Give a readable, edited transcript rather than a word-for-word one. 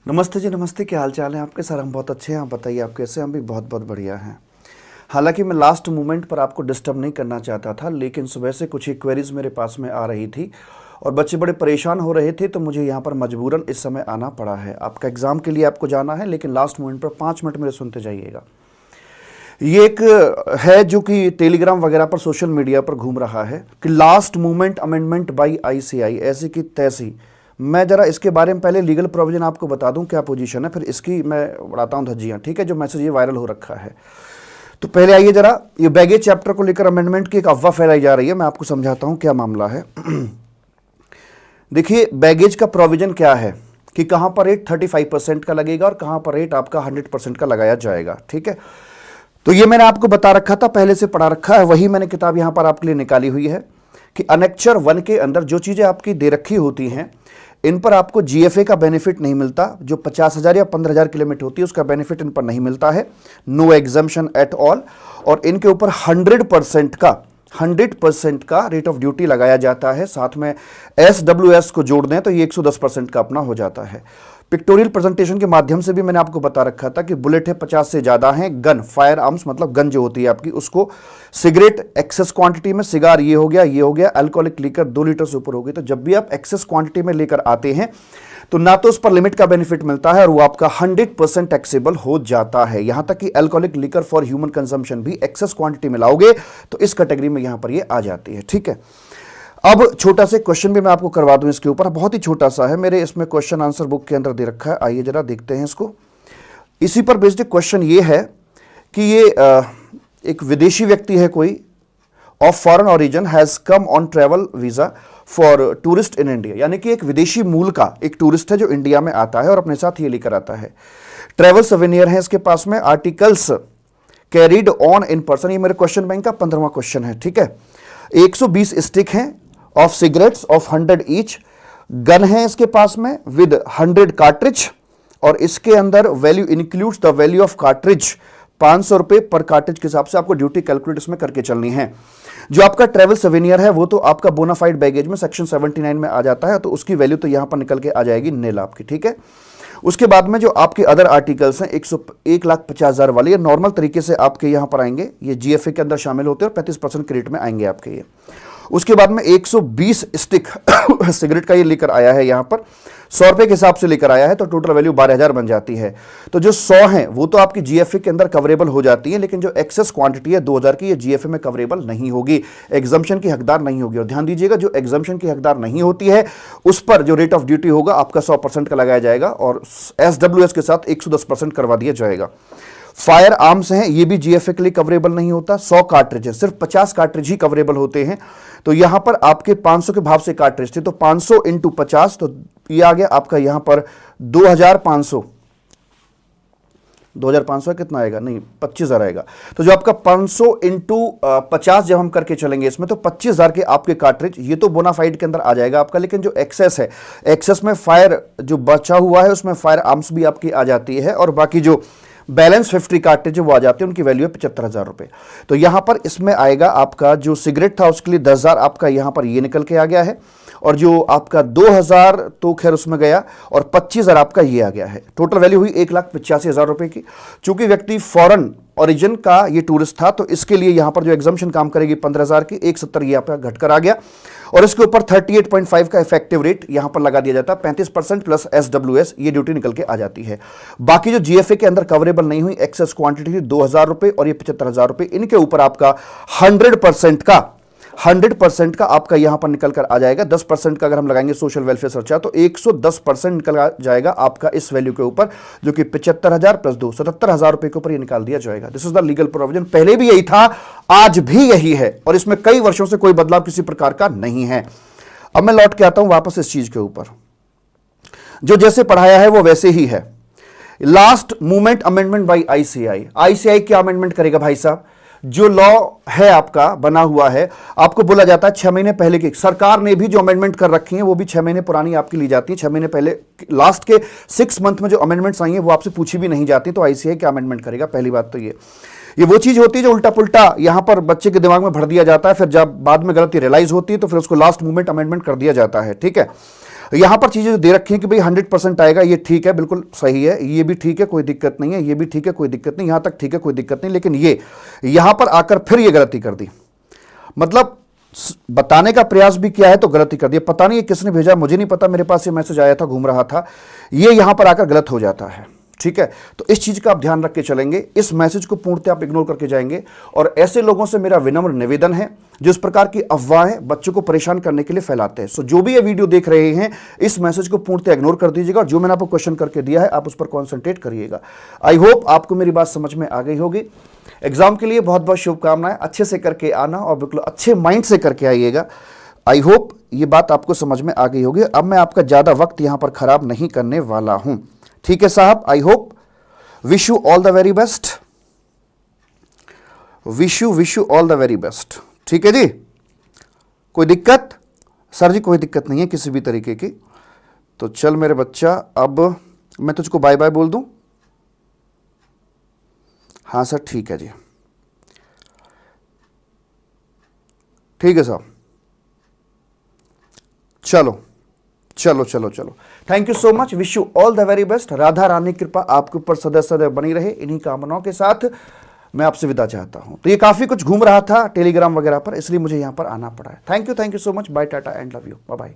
नमस्ते जी, नमस्ते। क्या हाल चाल है आपके? सर हम बहुत अच्छे हैं, आप बताइए आप कैसे हैं? हम भी बहुत बहुत बढ़िया हैं। हालांकि मैं लास्ट मोमेंट पर आपको डिस्टर्ब नहीं करना चाहता था, लेकिन सुबह से कुछ ही क्वेरीज मेरे पास में आ रही थी और बच्चे बड़े परेशान हो रहे थे, तो मुझे यहाँ पर मजबूरन इस समय आना पड़ा है। आपका एग्ज़ाम के लिए आपको जाना है, लेकिन लास्ट मोमेंट पर 5 मिनट मेरे सुनते जाइएगा। ये एक है जो कि टेलीग्राम वगैरह पर, सोशल मीडिया पर घूम रहा है कि last moment amendment by ICI, ऐसी की तैसी। मैं ज़रा इसके बारे में पहले लीगल प्रोविजन आपको बता दूं क्या पोजीशन है, फिर इसकी मैं उड़ाता हूं धज्जियां, ठीक है? जो मैसेज ये वायरल हो रखा है। तो पहले आइए जरा, ये बैगेज चैप्टर को लेकर अमेंडमेंट की एक अफवाह फैलाई जा रही है, मैं आपको समझाता हूं क्या मामला है। देखिए, बैगेज का प्रोविजन क्या है कि कहां पर रेट 35% का लगेगा और कहां पर रेट आपका 100% का लगाया जाएगा, ठीक है? तो ये मैंने आपको बता रखा था, पहले से पढ़ा रखा है, वही मैंने किताब यहां पर आपके लिए निकाली हुई है कि अनेक्चर 1 के अंदर जो चीजें आपकी दे रखी होती हैं, इन पर आपको GFA का बेनिफिट नहीं मिलता। जो 50,000 या 15,000 की लिमिट होती है उसका बेनिफिट इन पर नहीं मिलता है, नो एग्जम्पशन एट ऑल। और इनके ऊपर 100% का रेट ऑफ ड्यूटी लगाया जाता है। साथ में SWS को जोड़ दें तो ये 110% का अपना हो जाता है। पिक्टोरियल प्रेजेंटेशन के माध्यम से भी मैंने आपको बता रखा था कि बुलेट है 50 से ज़्यादा हैं, गन, फायर आर्म्स मतलब गन जो होती है आपकी, उसको सिगरेट एक्सेस क्वांटिटी में, सिगार ये हो गया, अल्कोहलिक लीकर 2 लीटर से ऊपर हो गई। तो जब भी आप एक्सेस क्वांटिटी में लेकर आते हैं तो ना तो उस पर लिमिट का बेनिफिट मिलता है और वो आपका 100% टैक्सेबल हो जाता है। यहां तक कि alcoholic liquor for human consumption भी एक्सेस क्वांटिटी में लाओगे तो इस कैटेगरी में यहां पर ये आ जाती है, ठीक है? अब छोटा सा क्वेश्चन भी मैं आपको करवा दूं इसके ऊपर, बहुत ही छोटा सा है, मेरे इसमें क्वेश्चन आंसर बुक के अंदर दे रखा है। आइए जरा देखते हैं इसको। इसी पर बेस्ड क्वेश्चन ये है कि ये एक विदेशी व्यक्ति है कोई, of foreign origin has come on travel visa for tourist in India, यानी कि एक विदेशी मूल का एक टूरिस्ट है जो इंडिया में आता है और अपने साथ ये लेकर आता है। ट्रैवल सवेनियर है इसके पास में, articles carried on in person, ये मेरे क्वेश्चन बैंक का 15वां क्वेश्चन है, ठीक है? 120 स्टिक हैं of cigarettes of 100 each, gun है इसके पास में विद 100 कार्ट्रिज, और इसके अंदर value includes the value of cartridge 500 रुपए पर कार्ट्रिज के हिसाब से आपको ड्यूटी कैलकुलेट इसमें करके चलनी है। जो आपका ट्रैवल सवेनियर है वो तो आपका बोनाफाइड बैगेज में सेक्शन 79 में आ जाता है, तो उसकी वैल्यू तो यहां पर निकल के आ जाएगी नील आपकी, ठीक है? उसके बाद में जो आपके अदर आर्टिकल्स हैं 1,50,000 वाले, ये नॉर्मल तरीके से आपके यहां पर आएंगे, ये GFA के अंदर शामिल होते हैं और 35% क्रेडिट में आएंगे आपके ये। उसके बाद में 120 स्टिक सिगरेट का ये लेकर आया है, यहां पर 100 रुपए के हिसाब से लेकर आया है, तो टोटल वैल्यू 12,000 बन जाती है। तो जो 100 हैं वो तो आपकी GFA के अंदर कवरेबल हो जाती है, लेकिन जो एक्सेस क्वांटिटी है 2,000 की, ये GFA में कवरेबल नहीं होगी, एग्जम्पशन की हकदार नहीं होगी। और ध्यान दीजिएगा, जो एग्जम्पशन की हकदार नहीं होती है उस पर जो रेट ऑफ ड्यूटी होगा आपका 100% का लगाया जाएगा और SWS के साथ 110% करवा दिया जाएगा। फायर आर्म्स हैं, ये भी GFA के लिए कवरेबल नहीं होता। 100 कार्ट्रिज है, सिर्फ 50 कार्ट्रिज ही कवरेबल होते हैं। तो यहां पर आपके 500 के भाव से कार्ट्रिज थे, तो 500 इंटू 50, तो ये आ गया आपका यहां पर 2,500। 2,500 कितना आएगा? नहीं, 25,000 आएगा। तो जो आपका 500 इंटू 50 जब हम करके चलेंगे इसमें, तो 25,000 के आपके कार्ट्रिज, ये तो बोनाफाइड के अंदर आ जाएगा आपका। लेकिन जो एक्सेस है, एक्सेस में फायर जो बचा हुआ है उसमें फायर आर्म्स भी आपकी आ जाती है, और बाकी जो बैलेंस 50 कार्ट्रिज वो आ जाती है, उनकी वैल्यू है 75,000 रुपए। तो यहां पर इसमें आएगा आपका जो सिगरेट था उसके लिए 10,000 आपका यहां पर ये निकल के आ गया है, और जो आपका 2000 तो खैर उसमें गया और 25,000 आपका ये आ गया है। टोटल वैल्यू हुई 1,85,000 रुपए की। चूंकि व्यक्ति फॉरेन ओरिजिन का ये टूरिस्ट था तो इसके लिए यहां पर जो एग्जम्पशन काम करेगी 15,000 की, 170 ये आपका घटकर आ गया और इसके ऊपर 38.5 का इफेक्टिव रेट यहां पर लगा दिया जाता है। 35% प्लस SWS ये ड्यूटी निकल के आ जाती है। बाकी जो GFA के अंदर कवरेबल नहीं हुई एक्सेस क्वांटिटी थी 2,000 रुपए और ये 75,000 रुपए, इनके ऊपर आपका 100% का आपका यहां पर निकल कर आ जाएगा। 10% का अगर हम लगाएंगे सोशल वेलफेयर सरचार्ज तो 110% निकल जाएगा आपका इस वैल्यू के ऊपर, जो कि 75,000 प्लस 2 77,000 रुपए के ऊपर ये निकाल दिया जाएगा। This is the legal provision. पहले भी यही था, आज भी यही है और इसमें कई वर्षों से कोई बदलाव किसी प्रकार का नहीं है। अब मैं लौट के आता हूं वापस इस चीज के ऊपर। जो जैसे पढ़ाया है वो वैसे ही है। Last movement amendment by ICI क्या अमेंडमेंट करेगा भाई साहब? जो लॉ है आपका बना हुआ है, आपको बोला जाता है 6 महीने पहले की, सरकार ने भी जो अमेंडमेंट कर रखी है वो भी 6 महीने पुरानी आपकी ली जाती है। 6 महीने पहले लास्ट के 6 मंथ में जो अमेंडमेंट्स आई हैं वो आपसे पूछी भी नहीं जाती। तो ICI क्या अमेंडमेंट करेगा? पहली बात तो ये वो चीज होती है जो उल्टा पुल्टा यहां पर बच्चे के दिमाग में भर दिया जाता है, फिर जब बाद में गलती रियलाइज होती है तो फिर उसको लास्ट मूवमेंट अमेंडमेंट कर दिया जाता है। ठीक है, यहां पर चीजें जो दे रखी हैं कि भाई 100% आएगा, ये ठीक है, बिल्कुल सही है, ये भी ठीक है, कोई दिक्कत नहीं है, ये भी ठीक है, कोई दिक्कत नहीं, यहां तक ठीक है, कोई दिक्कत नहीं। लेकिन ये यहां पर आकर फिर ये गलती कर दी, मतलब बताने का प्रयास भी किया है तो गलती कर दी। पता नहीं ये किसने भेजा, मुझे नहीं पता, मेरे पास ये मैसेज आया था, घूम रहा था, ये यहां पर आकर गलत हो जाता है। ठीक है, तो इस चीज का आप ध्यान रख के चलेंगे, इस मैसेज को पूर्णतः आप इग्नोर करके जाएंगे। और ऐसे लोगों से मेरा विनम्र निवेदन है जो इस प्रकार की अफवाहें बच्चों को परेशान करने के लिए फैलाते हैं। सो जो भी ये वीडियो देख रहे हैं इस मैसेज को पूर्णतः इग्नोर कर दीजिएगा और जो मैंने आपको क्वेश्चन करके दिया है आप उस पर कॉन्सेंट्रेट करिएगा। आई होप आपको मेरी बात समझ में आ गई होगी। एग्जाम के लिए बहुत बहुत शुभकामनाएं, अच्छे से करके आना और बिल्कुल अच्छे माइंड से करके आइएगा। आई होप ये बात आपको समझ में आ गई होगी। अब मैं आपका ज्यादा वक्त यहां पर खराब नहीं करने वाला हूं। ठीक है साहब, I hope, wish you all the very best, wish you all the very best. ठीक है जी, कोई दिक्कत? सर जी कोई दिक्कत नहीं है किसी भी तरीके की। तो चल मेरे बच्चा, अब मैं तुझको बाय बाय बोल दूं? हाँ सर ठीक है जी, ठीक है साहब, चलो चलो चलो चलो, thank you so much, wish you all the very best. Radha Rani की कृपा आपके ऊपर सदैव सदैव बनी रहे। इन्हीं कामनाओं के साथ मैं आपसे विदा चाहता हूं। तो ये काफी कुछ घूम रहा था टेलीग्राम वगैरह पर, इसलिए मुझे यहां पर आना पड़ा है। Thank you so much, bye tata and love you, bye bye.